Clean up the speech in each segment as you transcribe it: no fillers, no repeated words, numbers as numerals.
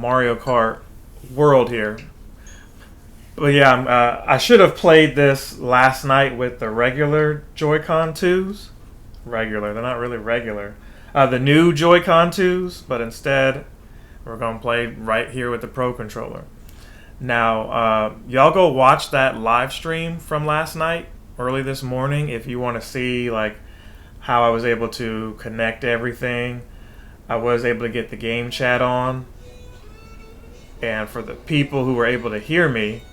Mario Kart world here. But yeah, I should have played this last night with the regular Joy-Con 2s. Regular, they're not really regular. The new Joy-Con 2s, but instead we're going to play right here with the Pro Controller. Now, y'all go watch that live stream from last night, early this morning, if you want to see like how I was able to connect everything. I was able to get the game chat on. And for the people who were able to hear me,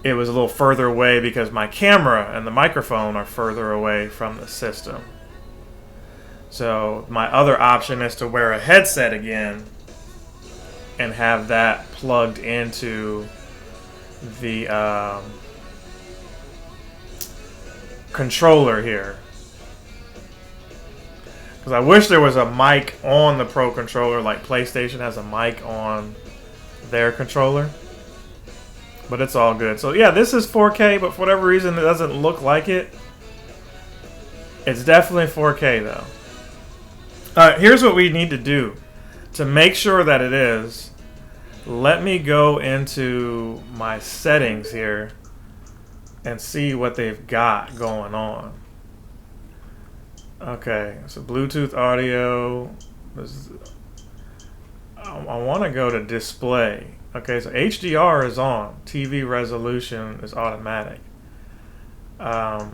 it was a little further away because my camera and the microphone are further away from the system. So my other option is to wear a headset again and have that plugged into the controller here. Because I wish there was a mic on the Pro Controller, like PlayStation has a mic on their controller. But it's all good. So yeah, this is 4K, but for whatever reason it doesn't look like it. It's definitely 4K though. Here's what we need to do. To make sure that it is, let me go into my settings here and see what they've got going on. Okay, so Bluetooth audio. I want to go to display. Okay, so HDR is on. TV resolution is automatic. I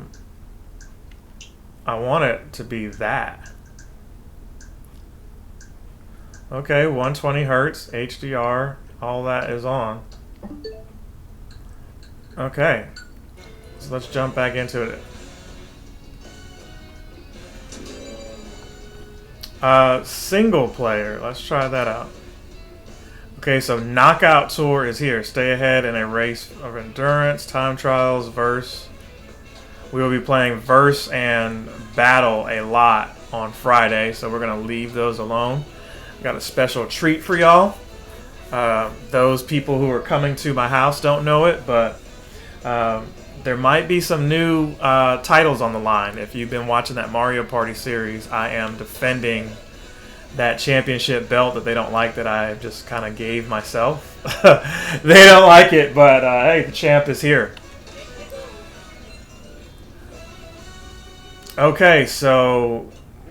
want it to be that. Okay, 120 hertz, HDR, all that is on. Okay, so let's jump back into it. Single player, let's try that out. Okay, so Knockout Tour is here. Stay ahead in a race of endurance, time trials, verse. We will be playing verse and battle a lot on Friday, so we're going to leave those alone. Got a special treat for y'all. Those people who are coming to my house don't know it, but there might be some new titles on the line. If you've been watching that Mario Party series, I am defending that championship belt that they don't like that I just kind of gave myself. They don't like it, but hey, the champ is here. Okay, so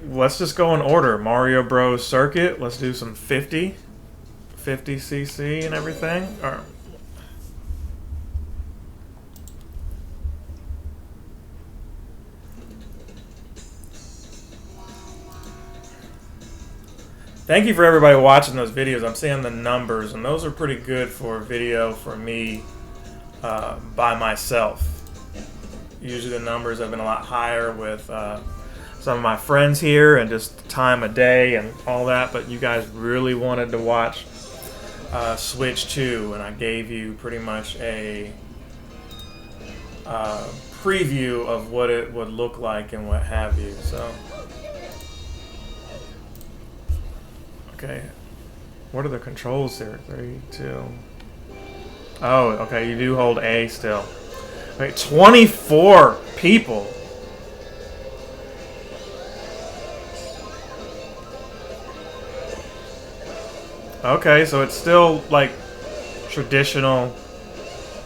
let's just go in order. Mario Bros. Circuit. Let's do some 50cc and everything. All right. Thank you for everybody watching those videos. I'm seeing the numbers, and those are pretty good for a video for me by myself. Usually the numbers have been a lot higher with some of my friends here and just time of day and all that, but you guys really wanted to watch Switch 2, and I gave you pretty much a preview of what it would look like and what have you. So. Okay, what are the controls here? 3, 2. Oh, okay, you do hold A still. Okay, 24 people. Okay, so it's still like traditional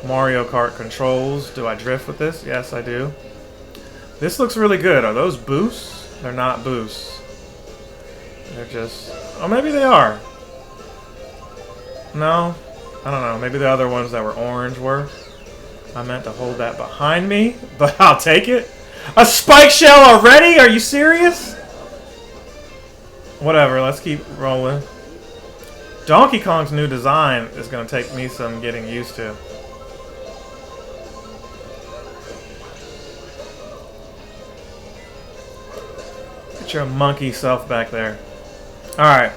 Mario Kart controls. Do I drift with this? Yes, I do. This looks really good. Are those boosts? They're not boosts. They're just... Oh, maybe they are. No? I don't know. Maybe the other ones that were orange were. I meant to hold that behind me, but I'll take it. A spike shell already? Are you serious? Whatever. Let's keep rolling. Donkey Kong's new design is going to take me some getting used to. Get your monkey self back there. Alright.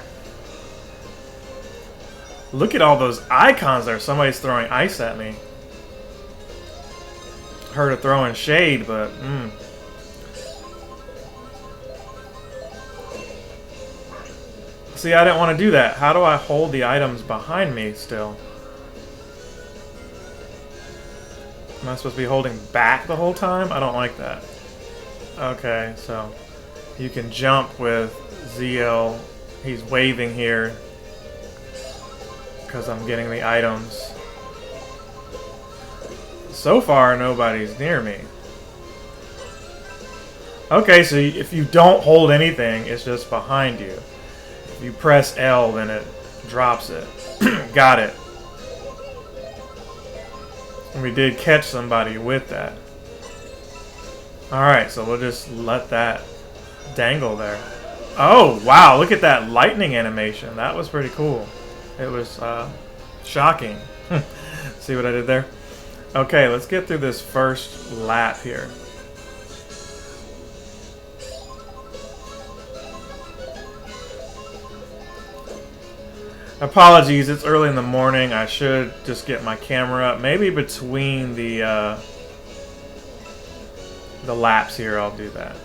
Look at all those icons there. Somebody's throwing ice at me. Heard of throwing shade, but See, I didn't want to do that. How do I hold the items behind me still? Am I supposed to be holding back the whole time? I don't like that. Okay, so you can jump with ZL. He's waving here. because I'm getting the items. So far, nobody's near me. Okay, so if you don't hold anything, it's just behind you. If you press L, then it drops it. Got it. And we did catch somebody with that. Alright, so we'll just let that dangle there. Oh, wow, look at that lightning animation. That was pretty cool. It was shocking. See what I did there? Okay, let's get through this first lap here. Apologies, it's early in the morning. I should just get my camera up. Maybe between the laps here, I'll do that.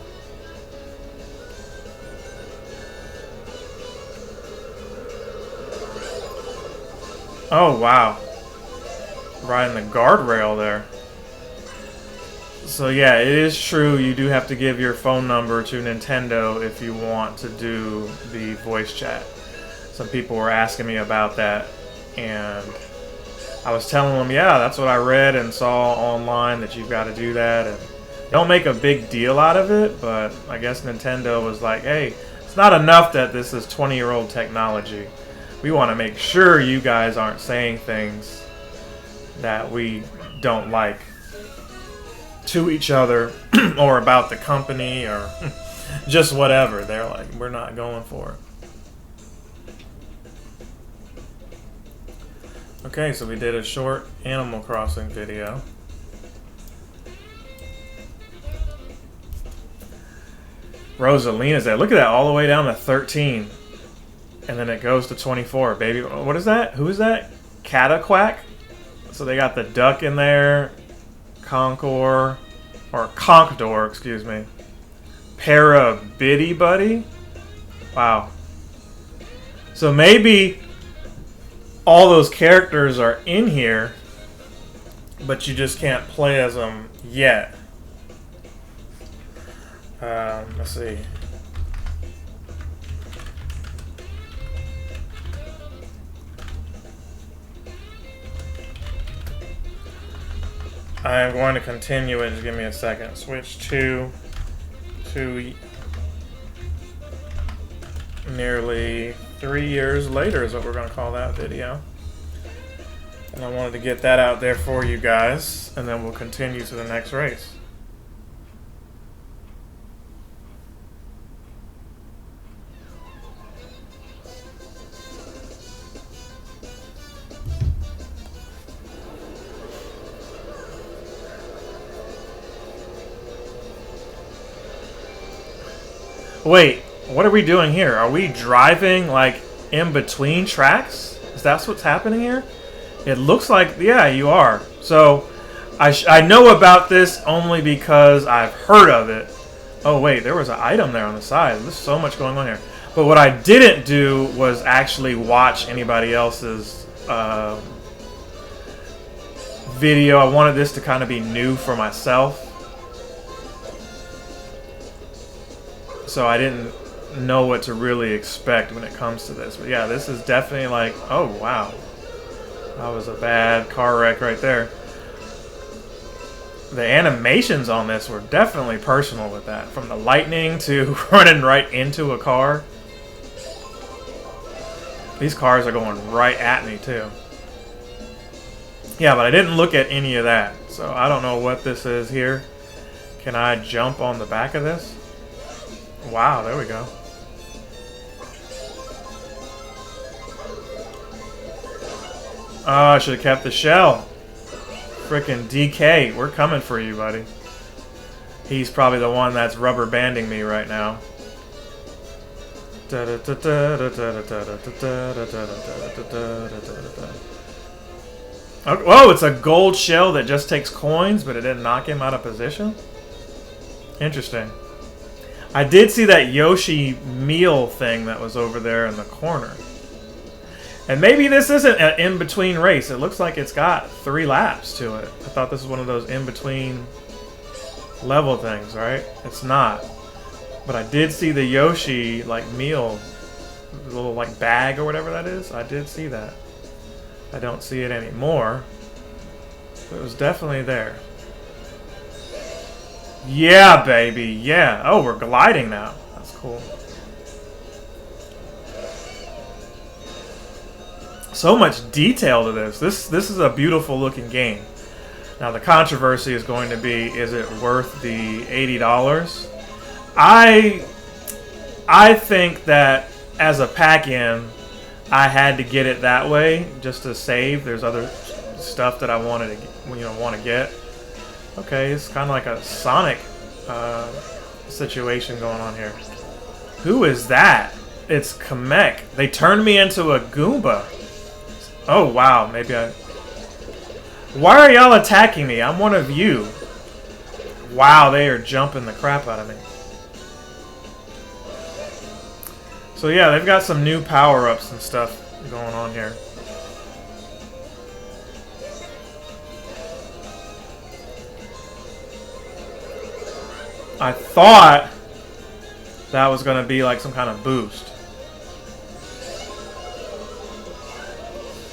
Oh, wow. Riding the guardrail there. So yeah, it is true. You do have to give your phone number to Nintendo if you want to do the voice chat. Some people were asking me about that, and I was telling them, yeah, that's what I read and saw online, that you've got to do that. And don't make a big deal out of it, but I guess Nintendo was like, hey, it's not enough that this is 20-year-old technology. We want to make sure you guys aren't saying things that we don't like to each other or about the company or just whatever. They're like, we're not going for it. Okay, so we did a short Animal Crossing video. Rosalina's there. Look at that, all the way down to 13. And then it goes to 24. Baby, what is that? Who is that? Cataquack? So they got the duck in there. Concord. Or Conkdor, excuse me. Parabitty Buddy? Wow. So maybe all those characters are in here, but you just can't play as them yet. Let's see. I am going to continue it. Just give me a second. Switch to nearly 3 years later is what we're going to call that video. And I wanted to get that out there for you guys, and then we'll continue to the next race. Wait, what are we doing here? Are we driving like in between tracks? Is that what's happening here? It looks like, yeah, you are. So I know about this only because I've heard of it. Oh wait, there was an item there on the side. There's so much going on here. But what I didn't do was actually watch anybody else's video. I wanted this to kind of be new for myself. So I didn't know what to really expect when it comes to this. But yeah, this is definitely like, oh wow. That was a bad car wreck right there. The animations on this were definitely personal with that. From the lightning to running right into a car. These cars are going right at me too. Yeah, but I didn't look at any of that. So I don't know what this is here. Can I jump on the back of this? Wow, there we go. Oh, I should have kept the shell. Frickin' DK, we're coming for you, buddy. He's probably the one that's rubber banding me right now. Okay, whoa, it's a gold shell that just takes coins, but it didn't knock him out of position? Interesting. I did see that Yoshi meal thing that was over there in the corner. And maybe this isn't an in-between race. It looks like it's got 3 laps to it. I thought this was one of those in-between level things, right? It's not. But I did see the Yoshi, like, meal, little, like, bag or whatever that is. I did see that. I don't see it anymore. But it was definitely there. Yeah, baby. Yeah. Oh, we're gliding now. That's cool. So much detail to this. This is a beautiful looking game. Now the controversy is going to be, is it worth the $80? I think that as a pack-in, I had to get it that way just to save. There's other stuff that I wanted to, want to get. Okay, it's kind of like a Sonic situation going on here. Who is that? It's Kamek. They turned me into a Goomba. Oh wow, maybe I. Why are y'all attacking me? I'm one of you. Wow, they are jumping the crap out of me. So yeah, they've got some new power-ups and stuff going on here. I thought that was going to be like some kind of boost.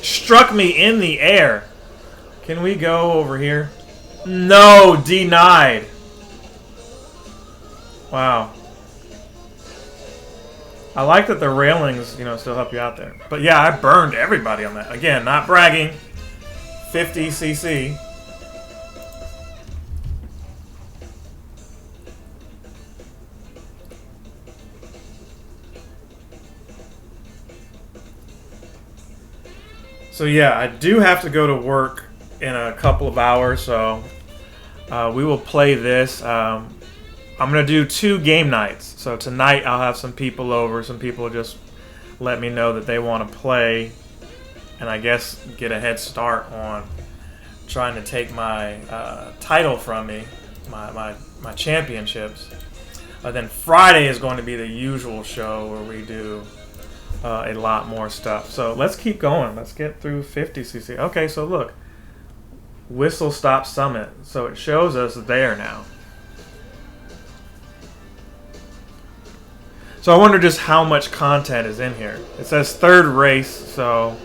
Struck me in the air. Can we go over here? No, denied. Wow. I like that the railings, still help you out there. But yeah, I burned everybody on that. Again, not bragging. 50cc. So yeah, I do have to go to work in a couple of hours, so we will play this. I'm going to do 2 game nights. So tonight I'll have some people over. Some people just let me know that they want to play, and I guess get a head start on trying to take my title from me, my championships. Then Friday is going to be the usual show where we do a lot more stuff. So let's keep going. Let's get through 50cc. Okay, so look. Whistle Stop Summit. So it shows us there now. So I wonder just how much content is in here. It says 3rd race, so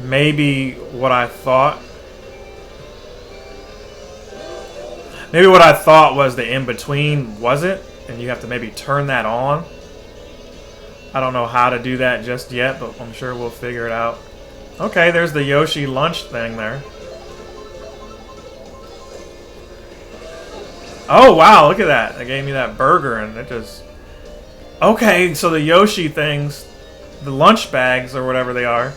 maybe what I thought. Maybe what I thought was the in-between wasn't, and you have to maybe turn that on. I don't know how to do that just yet, but I'm sure we'll figure it out. Okay, there's the Yoshi lunch thing there. Oh, wow, look at that. They gave me that burger, and it just... Okay, so the Yoshi things, the lunch bags, or whatever they are,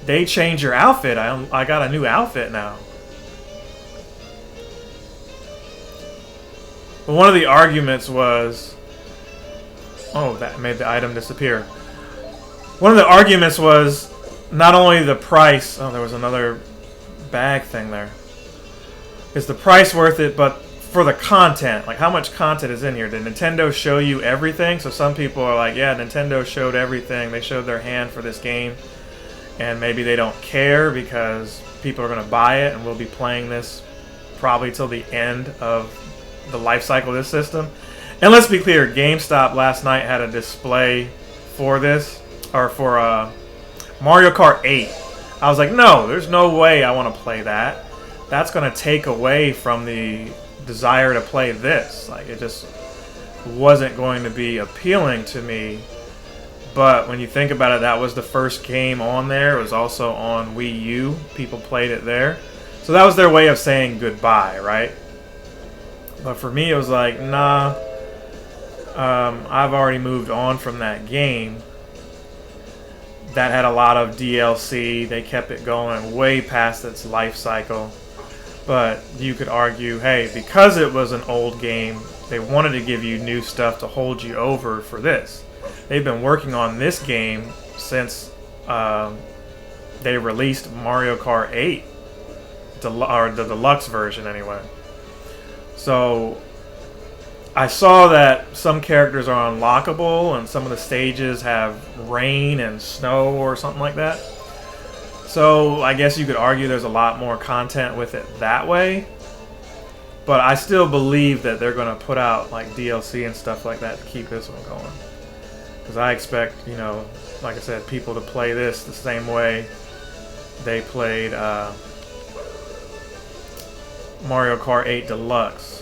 they change your outfit. I got a new outfit now. But one of the arguments was... Oh, that made the item disappear. One of the arguments was not only the price... Oh, there was another bag thing there. Is the price worth it, but for the content? Like, how much content is in here? Did Nintendo show you everything? So some people are like, yeah, Nintendo showed everything. They showed their hand for this game. And maybe they don't care because people are going to buy it and we'll be playing this probably till the end of the life cycle of this system. And let's be clear, GameStop last night had a display for this, or for Mario Kart 8. I was like, no, there's no way I want to play that. That's going to take away from the desire to play this. Like, it just wasn't going to be appealing to me. But when you think about it, that was the first game on there. It was also on Wii U. People played it there. So that was their way of saying goodbye, right? But for me, it was like, nah. I've already moved on from that game. That had a lot of DLC. They kept it going way past its life cycle. But you could argue, hey, because it was an old game, they wanted to give you new stuff to hold you over for this. They've been working on this game since they released Mario Kart 8, or the deluxe version anyway. So I saw that some characters are unlockable and some of the stages have rain and snow or something like that. So I guess you could argue there's a lot more content with it that way. But I still believe that they're going to put out like DLC and stuff like that to keep this one going. Because I expect, like I said, people to play this the same way they played Mario Kart 8 Deluxe.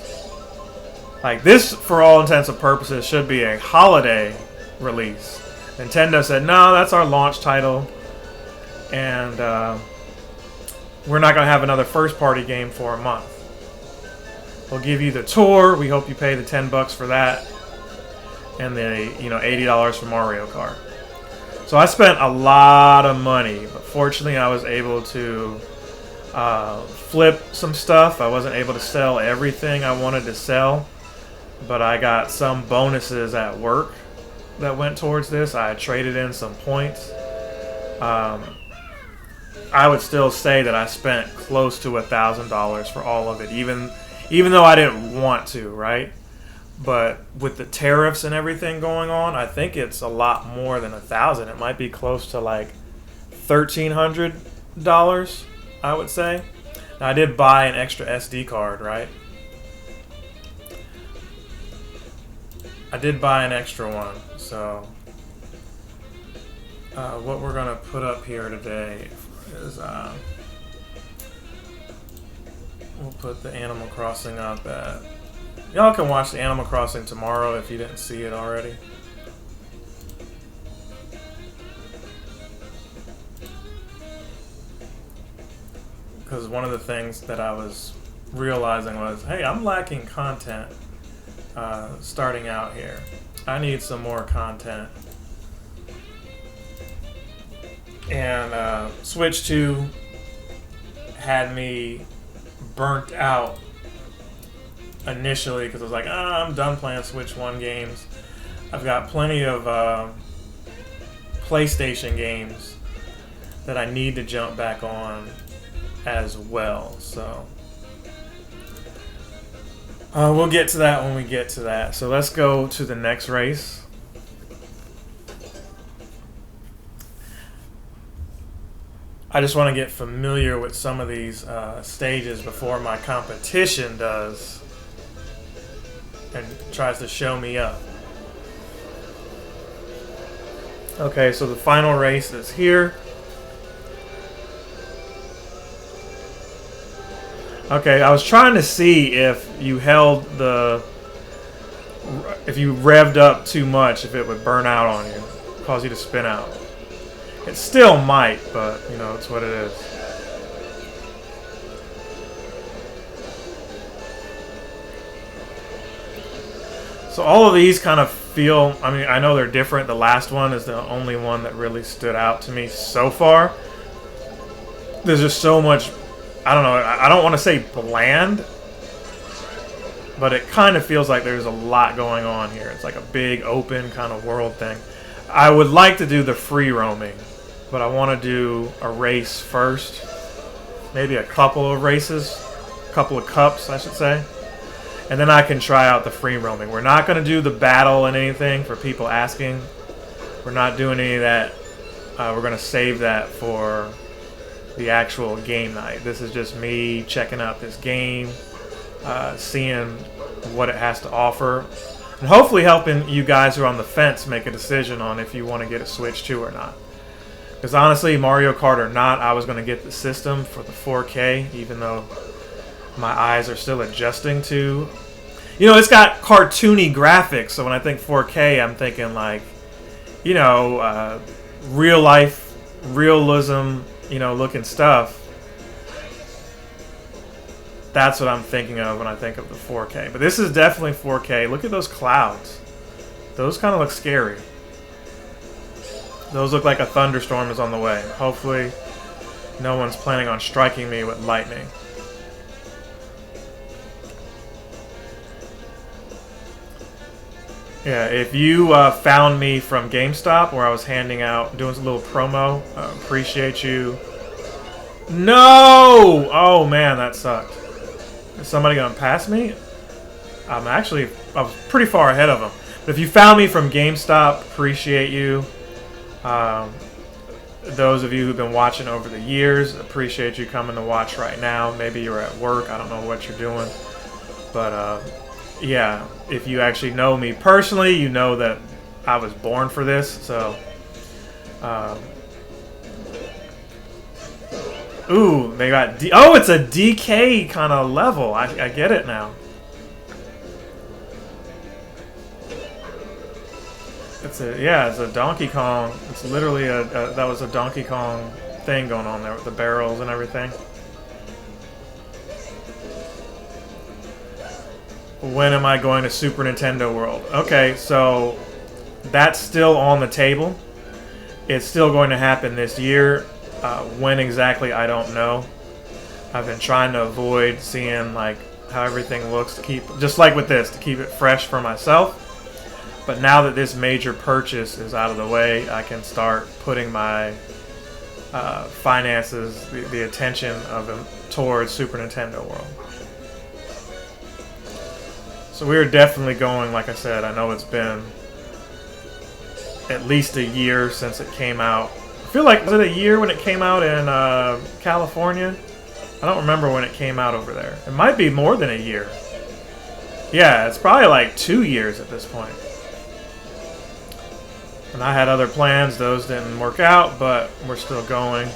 Like, this, for all intents and purposes, should be a holiday release. Nintendo said, no, that's our launch title. And we're not going to have another first-party game for a month. We'll give you the tour. We hope you pay the $10 for that. And the, $80 for Mario Kart. So I spent a lot of money. But fortunately, I was able to flip some stuff. I wasn't able to sell everything I wanted to sell. But I got some bonuses at work that went towards this. I traded in some points. I would still say that I spent close to $1,000 for all of it, even though I didn't want to, right? But with the tariffs and everything going on, I think it's a lot more than $1,000. It might be close to like $1,300, I would say. Now, I did buy an extra SD card, right? I did buy an extra one, so what we're going to put up here today is we'll put the Animal Crossing up at... Y'all can watch the Animal Crossing tomorrow if you didn't see it already. Because one of the things that I was realizing was, hey, I'm lacking content. Starting out here, I need some more content, and Switch 2 had me burnt out initially because I was like, I'm done playing Switch 1 games. I've got plenty of PlayStation games that I need to jump back on as well, so we'll get to that when we get to that. So let's go to the next race. I just want to get familiar with some of these stages before my competition does and tries to show me up. Okay, so the final race is here. Okay, I was trying to see if you if you revved up too much, if it would burn out on you, cause you to spin out. It still might, but it's what it is. So all of these kind of feel, I know they're different. The last one is the only one that really stood out to me so far. There's just so much, I don't know, I don't want to say bland, but it kind of feels like there's a lot going on here. It's like a big open kind of world thing. I would like to do the free roaming, but I want to do a race first. Maybe a couple of races, a couple of cups, I should say. And then I can try out the free roaming. We're not going to do the battle and anything for people asking. We're not doing any of that. We're going to save that for the actual game night. This is just me checking out this game, seeing what it has to offer, and hopefully helping you guys who are on the fence make a decision on if you want to get a Switch 2 or not. Because honestly, Mario Kart or not, I was going to get the system for the 4K, even though my eyes are still adjusting to... it's got cartoony graphics, so when I think 4K, I'm thinking like, real life, realism, looking stuff. That's what I'm thinking of when I think of the 4K. But this is definitely 4K. Look at those clouds. Those kind of look scary. Those look like a thunderstorm is on the way. Hopefully, no one's planning on striking me with lightning. Yeah, if you found me from GameStop where I was handing out, doing a little promo, appreciate you. No! Oh man, that sucked. Is somebody gonna pass me? I was pretty far ahead of them. But if you found me from GameStop, appreciate you. Those of you who've been watching over the years, appreciate you coming to watch right now. Maybe you're at work, I don't know what you're doing. But yeah, if you actually know me personally, you know that I was born for this, so Ooh, they got oh, it's a DK kind of level. I get it now. It's a Donkey Kong. It's literally that was a Donkey Kong thing going on there with the barrels and everything. When am I going to Super Nintendo World? Okay, so that's still on the table. It's still going to happen this year. When exactly, I don't know. I've been trying to avoid seeing like how everything looks to keep, just like with this, to keep it fresh for myself. But now that this major purchase is out of the way, I can start putting my finances, the attention of them towards Super Nintendo World. So we're definitely going, like I said, I know it's been at least a year since it came out. I feel like, was it a year when it came out in California? I don't remember when it came out over there. It might be more than a year. Yeah, it's probably like 2 years at this point. And I had other plans, those didn't work out, but we're still going.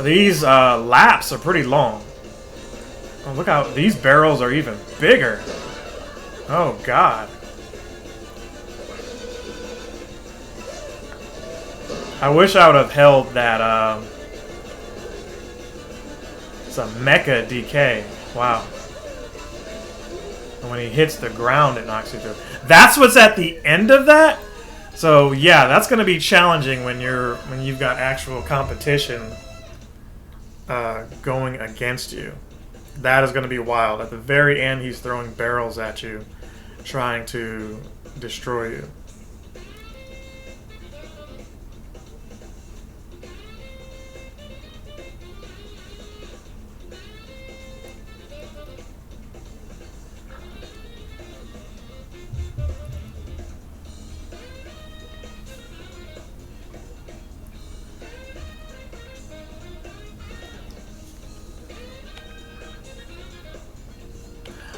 These laps are pretty long. Oh, look how these barrels are even bigger. Oh, God. I wish I would have held that. It's a Mecha DK. Wow. And when he hits the ground, it knocks you through. That's what's at the end of that? So, yeah, that's going to be challenging when you've got actual competition going against you. That is going to be wild. At the very end, he's throwing barrels at you, trying to destroy you.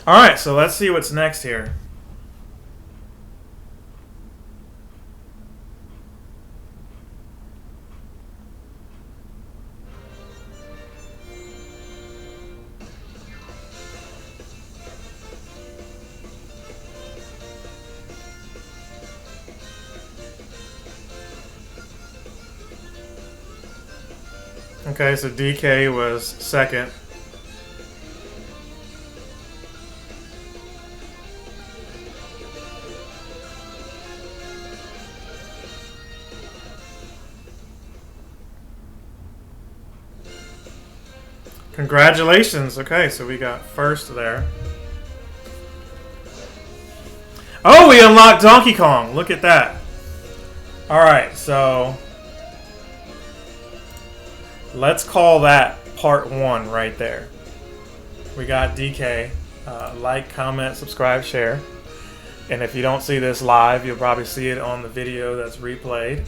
Alright, so let's see what's next here. Okay, so DK was second. Congratulations. Okay, so we got first there. Oh, we unlocked Donkey Kong. Look at that. Alright, so let's call that part 1 right there. We got DK. Like, comment, subscribe, share. And if you don't see this live, you'll probably see it on the video that's replayed.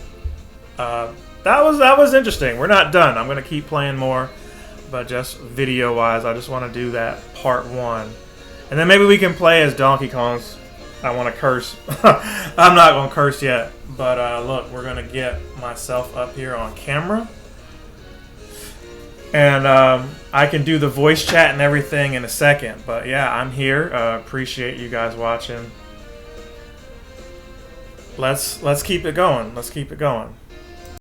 That was interesting. We're not done. I'm going to keep playing more. But just video-wise, I just want to do that part 1. And then maybe we can play as Donkey Kongs. I want to curse. I'm not going to curse yet. But look, we're going to get myself up here on camera. And I can do the voice chat and everything in a second. But yeah, I'm here. Appreciate you guys watching. Let's keep it going. Let's keep it going.